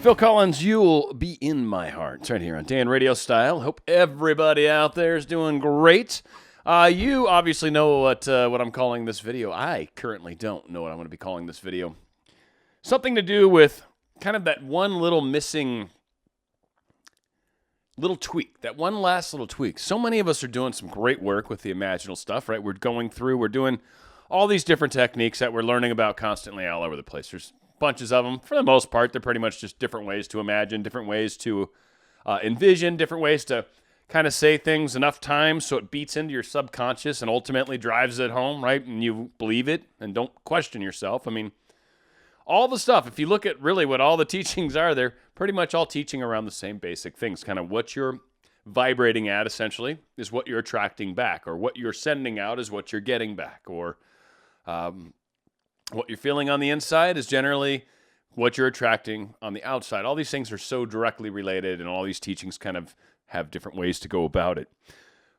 Phil Collins, You'll Be in My Heart. It's right here on Dan RadioStyle. Hope everybody out there is doing great. You obviously know what I'm calling this video. I currently don't know what I'm going to be calling this video. Something to do with kind of that one little missing little tweak, that one last little tweak. So many of us are doing some great work with the imaginal stuff, right? We're doing all these different techniques that we're learning about constantly all over the place. There's bunches of them. For the most part, they're pretty much just different ways to imagine, different ways to envision, different ways to kind of say things enough times so it beats into your subconscious and ultimately drives it home, right? And you believe it and don't question yourself. I mean, all the stuff, if you look at really what all the teachings are, they're pretty much all teaching around the same basic things. Kind of what you're vibrating at, essentially, is what you're attracting back, or what you're sending out is what you're getting back, or what you're feeling on the inside is generally what you're attracting on the outside. All these things are so directly related, and all these teachings kind of have different ways to go about it.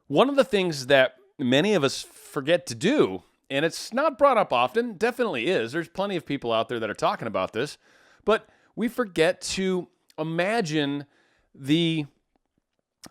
One of the things that many of us forget to do, and it's not brought up often, definitely is. There's plenty of people out there that are talking about this, but we forget to imagine the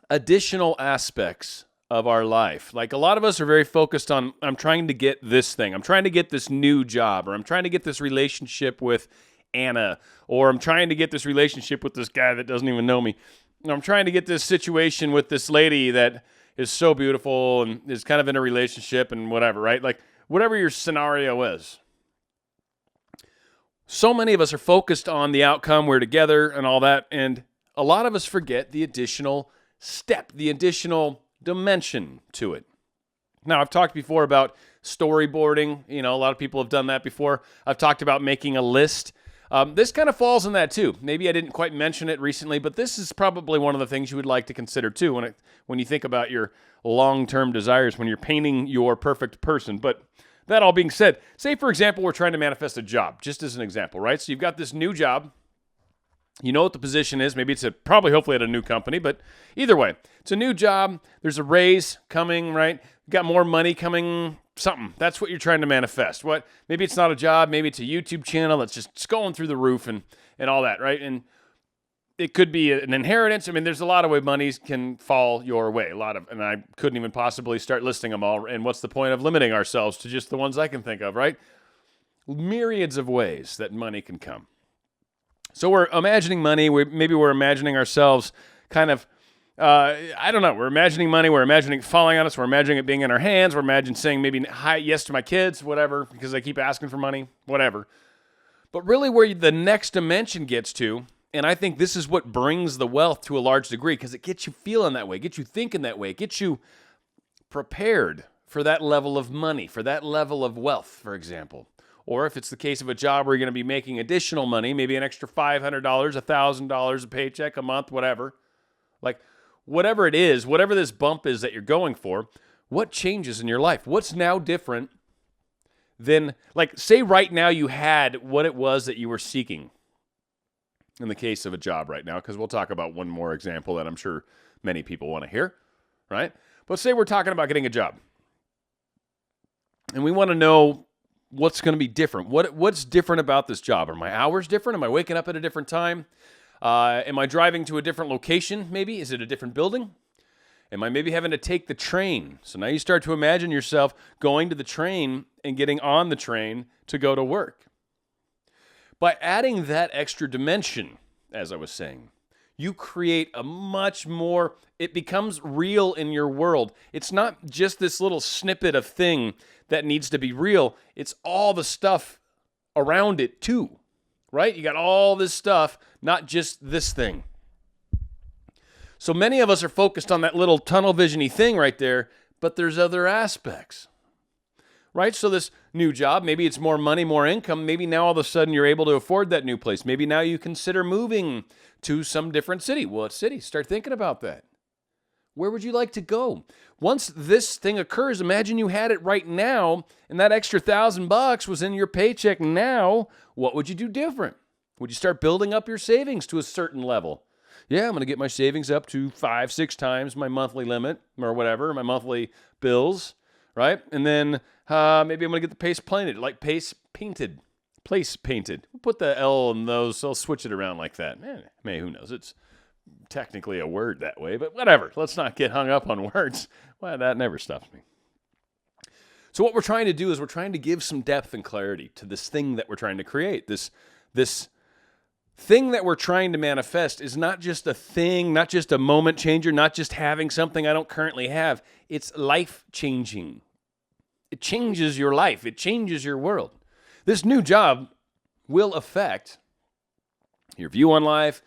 additional aspects of our life. Like, a lot of us are very focused on, I'm trying to get this thing. I'm trying to get this new job, or I'm trying to get this relationship with Anna, or I'm trying to get this relationship with this guy that doesn't even know me. Or I'm trying to get this situation with this lady that is so beautiful and is kind of in a relationship and whatever, right? Like, whatever your scenario is. So many of us are focused on the outcome, we're together and all that, and a lot of us forget the additional step, the additional dimension to it. Now, I've talked before about storyboarding. You know, a lot of people have done that before. I've talked about making a list. This kind of falls in that too. Maybe I didn't quite mention it recently, but this is probably one of the things you would like to consider too when you think about your long-term desires, when you're painting your perfect person. But that all being said, say, for example, we're trying to manifest a job, just as an example, right? So you've got this new job. You know what the position is. Maybe it's hopefully at a new company, but either way, it's a new job. There's a raise coming, right? You got more money coming, something. That's what you're trying to manifest. What? Maybe it's not a job. Maybe it's a YouTube channel that's just going through the roof and all that, right? And it could be an inheritance. I mean, there's a lot of ways money can fall your way. And I couldn't even possibly start listing them all. And what's the point of limiting ourselves to just the ones I can think of, right? Myriads of ways that money can come. So we're imagining money. Maybe we're imagining ourselves kind of, I don't know. We're imagining money. We're imagining it falling on us. We're imagining it being in our hands. We're imagining saying maybe hi, yes to my kids, whatever, because they keep asking for money, whatever. But really where the next dimension gets to, and I think this is what brings the wealth to a large degree, because it gets you feeling that way, gets you thinking that way, gets you prepared for that level of money, for that level of wealth, for example. Or if it's the case of a job where you're going to be making additional money, maybe an extra $500, $1,000 a paycheck a month, whatever. Like, whatever it is, whatever this bump is that you're going for, what changes in your life? What's now different than, like, say right now you had what it was that you were seeking in the case of a job right now, because we'll talk about one more example that I'm sure many people want to hear, right? But say we're talking about getting a job, and we want to know what's going to be different. What's different about this job? Are my hours different? Am I waking up at a different time? Am I driving to a different location maybe? Is it a different building? Am I maybe having to take the train? So now you start to imagine yourself going to the train and getting on the train to go to work. By adding that extra dimension, as I was saying, you create a much more, it becomes real in your world. It's not just this little snippet of thing that needs to be real. It's all the stuff around it too, right? You got all this stuff, not just this thing. So many of us are focused on that little tunnel vision-y thing right there, but there's other aspects, right? So this new job, maybe it's more money, more income. Maybe now all of a sudden you're able to afford that new place. Maybe now you consider moving to some different city. What city? Start thinking about that. Where would you like to go? Once this thing occurs, imagine you had it right now, and that extra $1,000 was in your paycheck now. What would you do different? Would you start building up your savings to a certain level? Yeah, I'm going to get my savings up to 5-6 times my monthly limit or whatever, my monthly bills, right? And then maybe I'm going to get the paste painted, place painted. We'll put the L in those, so I'll switch it around like that. Who knows? It's technically a word that way, but whatever. Let's not get hung up on words. Well, that never stops me. So what we're trying to do is we're trying to give some depth and clarity to this thing that we're trying to create. This thing that we're trying to manifest is not just a thing, not just a moment changer, not just having something I don't currently have. It's life-changing. It changes your life. It changes your world. This new job will affect your view on life,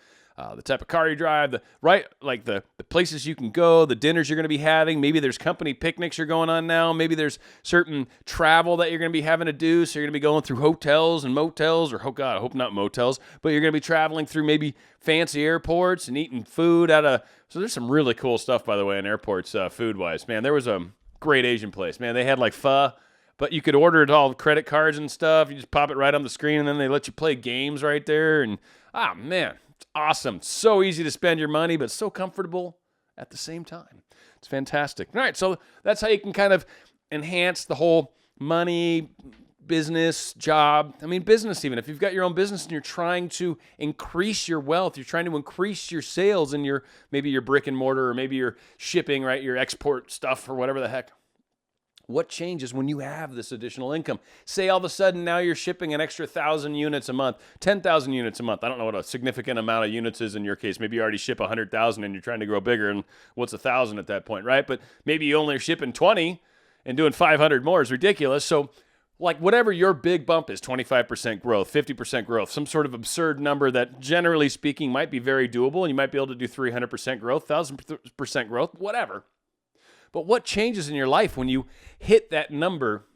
the type of car you drive, the places you can go, the dinners you're going to be having. Maybe there's company picnics you're going on now. Maybe there's certain travel that you're going to be having to do. So you're going to be going through hotels and motels, or, oh God, I hope not motels, but you're going to be traveling through maybe fancy airports and eating food so there's some really cool stuff, by the way, in airports, food-wise. Man, there was a great Asian place. Man, they had like pho, but you could order it all with credit cards and stuff. You just pop it right on the screen, and then they let you play games right there. And, man, it's awesome. So easy to spend your money, but so comfortable at the same time. It's fantastic. All right, so that's how you can kind of enhance the whole money, business, job. I mean, business even. If you've got your own business and you're trying to increase your wealth, you're trying to increase your sales in maybe your brick and mortar, or maybe your shipping, right, your export stuff or whatever the heck. What changes when you have this additional income? Say all of a sudden now you're shipping an extra 1,000 units a month, 10,000 units a month. I don't know what a significant amount of units is in your case. Maybe you already ship 100,000 and you're trying to grow bigger, and what's 1,000 at that point, right? But maybe you only are shipping 20 and doing 500 more is ridiculous. So like whatever your big bump is, 25% growth, 50% growth, some sort of absurd number that generally speaking might be very doable, and you might be able to do 300% growth, 1,000% growth, whatever. But what changes in your life when you hit that number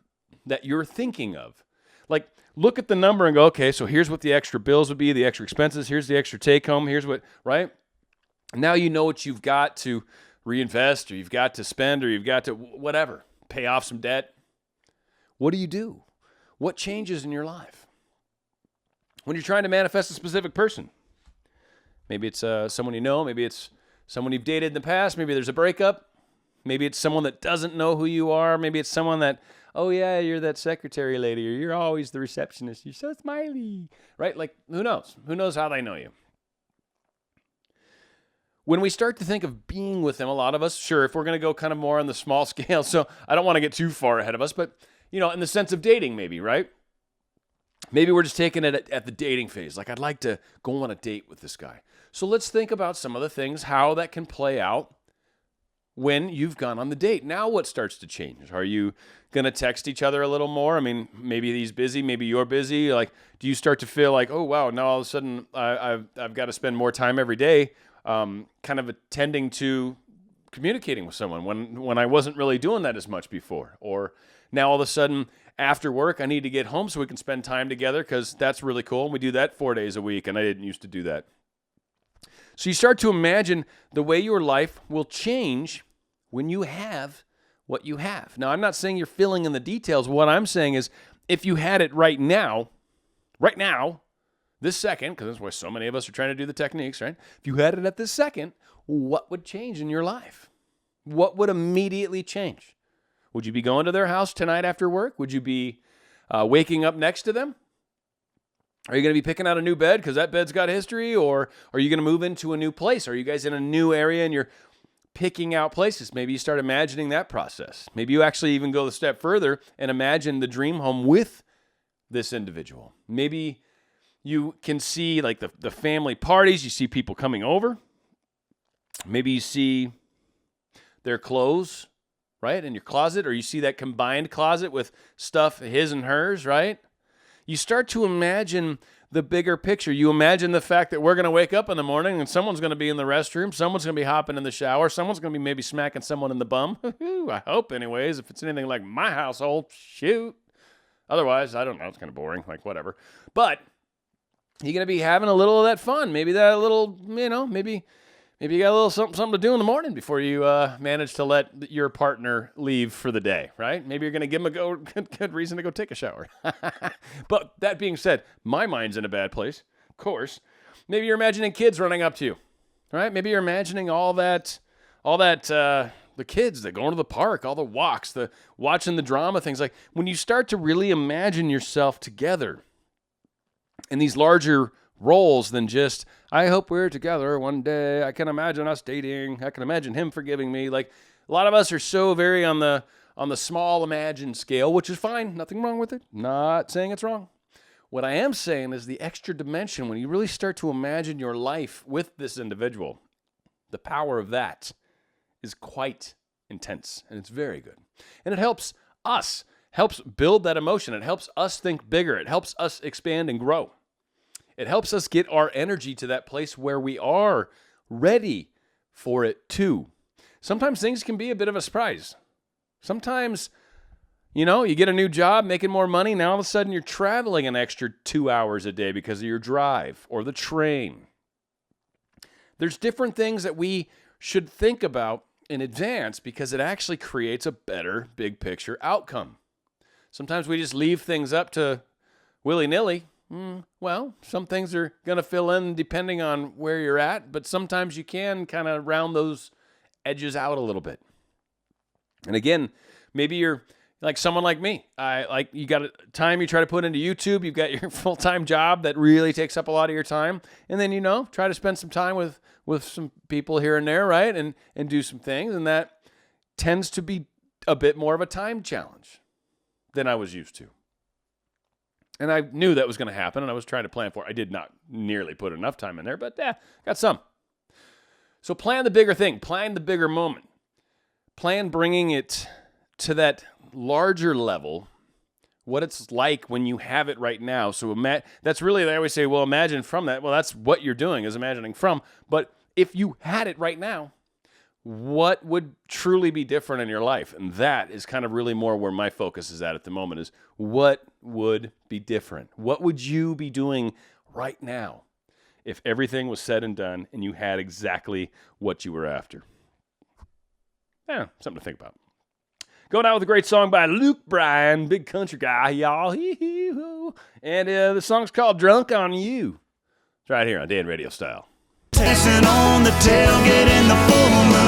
that you're thinking of? Like, look at the number and go, okay, so here's what the extra bills would be, the extra expenses, here's the extra take home, here's what, right? Now you know what you've got to reinvest, or you've got to spend, or you've got to whatever, pay off some debt. What do? What changes in your life? When you're trying to manifest a specific person, maybe it's someone you know, maybe it's someone you've dated in the past, maybe there's a breakup. Maybe it's someone that doesn't know who you are. Maybe it's someone that, oh yeah, you're that secretary lady, or you're always the receptionist. You're so smiley, right? Like, who knows? Who knows how they know you? When we start to think of being with them, a lot of us, sure, if we're going to go kind of more on the small scale, so I don't want to get too far ahead of us, but, in the sense of dating maybe, right? Maybe we're just taking it at the dating phase. Like, I'd like to go on a date with this guy. So let's think about some of the things, how that can play out when you've gone on the date. Now what starts to change? Are you going to text each other a little more? I mean, maybe he's busy, maybe you're busy. Like, do you start to feel like, oh, wow, now all of a sudden I've got to spend more time every day kind of attending to communicating with someone when I wasn't really doing that as much before? Or now all of a sudden after work, I need to get home so we can spend time together because that's really cool. And we do that 4 days a week, and I didn't used to do that. So you start to imagine the way your life will change when you have what you have. Now, I'm not saying you're filling in the details. What I'm saying is if you had it right now, this second, because that's why so many of us are trying to do the techniques, right? If you had it at this second, what would change in your life? What would immediately change? Would you be going to their house tonight after work? Would you be waking up next to them? Are you going to be picking out a new bed because that bed's got history? Or are you going to move into a new place? Are you guys in a new area and you're picking out places? Maybe you start imagining that process. Maybe you actually even go a step further and imagine the dream home with this individual. Maybe you can see like the family parties. You see people coming over. Maybe you see their clothes, right, in your closet, or you see that combined closet with stuff, his and hers, right? You start to imagine the bigger picture. You imagine the fact that we're going to wake up in the morning and someone's going to be in the restroom, someone's going to be hopping in the shower, someone's going to be maybe smacking someone in the bum. I hope anyways, if it's anything like my household, shoot. Otherwise, I don't know, it's kind of boring, like whatever. But you're going to be having a little of that fun. Maybe that little, maybe you got a little something to do in the morning before you manage to let your partner leave for the day, right? Maybe you're going to give them a good reason to go take a shower. But that being said, my mind's in a bad place, of course. Maybe you're imagining kids running up to you, right? Maybe you're imagining all that, the kids that go into the park, all the walks, the watching the drama, things like when you start to really imagine yourself together in these larger roles than just, I hope we're together one day. I can imagine us dating. I can imagine him forgiving me. Like, a lot of us are so very on the small imagined scale, which is fine. Nothing wrong with it. Not saying it's wrong. What I am saying is the extra dimension, when you really start to imagine your life with this individual, the power of that is quite intense, and it's very good. And it helps build that emotion. It helps us think bigger. It helps us expand and grow. It helps us get our energy to that place where we are ready for it too. Sometimes things can be a bit of a surprise. Sometimes, you get a new job, making more money. Now all of a sudden you're traveling an extra 2 hours a day because of your drive or the train. There's different things that we should think about in advance because it actually creates a better big picture outcome. Sometimes we just leave things up to willy-nilly. Well, some things are going to fill in depending on where you're at, but sometimes you can kind of round those edges out a little bit. And again, maybe you're like someone like me. You got a time you try to put into YouTube. You've got your full-time job that really takes up a lot of your time. And then, try to spend some time with some people here and there, right? And do some things. And that tends to be a bit more of a time challenge than I was used to. And I knew that was going to happen, and I was trying to plan for it. I did not nearly put enough time in there, but got some. So plan the bigger thing. Plan the bigger moment. Plan bringing it to that larger level, what it's like when you have it right now. So that's really, they always say, well, imagine from that. Well, that's what you're doing, is imagining from. But if you had it right now, what would truly be different in your life? And that is kind of really more where my focus is at the moment, is what would be different? What would you be doing right now if everything was said and done and you had exactly what you were after? Yeah, something to think about. Going out with a great song by Luke Bryan, big country guy, y'all. And the song's called Drunk on You. It's right here on Dan Radio Style. Dancing on the tailgate in the full moon.